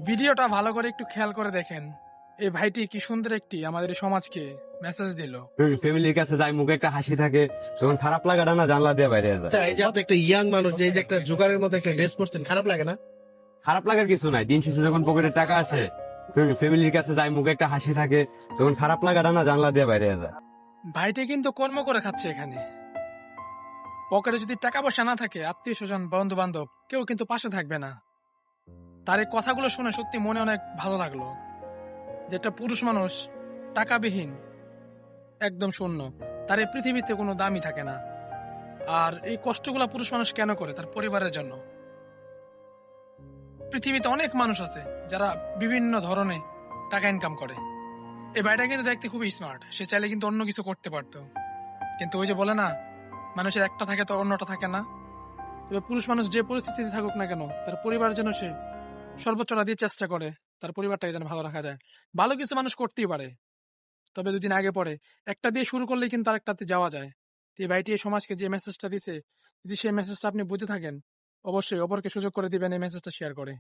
ভিডিওটা ভালো করে একটু খেয়াল করে দেখেন। এই ভাইটি কি সুন্দর একটি আমাদের এই সমাজকে মেসেজ দিল। ফ্যামিলির কাছে যাই, মুখে একটা হাসি থাকে, তখন খারাপ লাগাটা না জানলা দিয়ে বাইরে যায়। আচ্ছা, এই যে আপনি একটা ইয়াং মানুষ, যে এই যে একটা জোকারের মতো একটা ড্রেস পরছেন, খারাপ লাগে না? খারাপ লাগার কিছু নাই, দিন শেষে যখন পকেটে টাকা আসে, ফ্যামিলির কাছে যাই, মুখে একটা হাসি থাকে, তখন খারাপ লাগাটা না জানলা দিয়ে বাইরে যায়। ভাইটি কিন্তু কর্ম করে খাচ্ছে এখানে। পকেটে যদি টাকা পয়সা না থাকে, আত্মীয় স্বজন বন্ধু বান্ধব কেউ কিন্তু পাশে থাকবে না। তার এই কথাগুলো শুনে সত্যি মনে অনেক ভালো লাগলো। যেটা পুরুষ মানুষ টাকাবিহীন, একদম শূন্য, তার এই পৃথিবীতে কোনো দামই থাকে না। আর এই কষ্টগুলা পুরুষ মানুষ কেন করে? তার পরিবারের জন্য। পৃথিবীতে অনেক মানুষ আছে যারা বিভিন্ন ধরনের টাকা ইনকাম করে। এই ভাইটা কিন্তু দেখতে খুবই স্মার্ট, সে চাইলে কিন্তু অন্য কিছু করতে পারতো, কিন্তু ওই যে বলে না, মানুষের একটা থাকে তো অন্যটা থাকে না। তবে পুরুষ মানুষ যে পরিস্থিতিতে থাকুক না কেন, তার পরিবারের জন্য সে সর্বোচ্চটা দিয়ে চেষ্টা করে তার পরিবারটাকে যেন ভালো রাখা যায়। ভালো কিছু মানুষ করতেই পারে, তবে দুদিন আগে পরে একটা দিয়ে শুরু করলেই কিন্তু আরেকটাতে যাওয়া যায়। তো এই ভাইটি এই সমাজকে যে মেসেজটা দিছে, যদি সেই মেসেজটা আপনি বুঝে থাকেন, অবশ্যই অপরকে সুযোগ করে দিবেন এই মেসেজটা শেয়ার করে।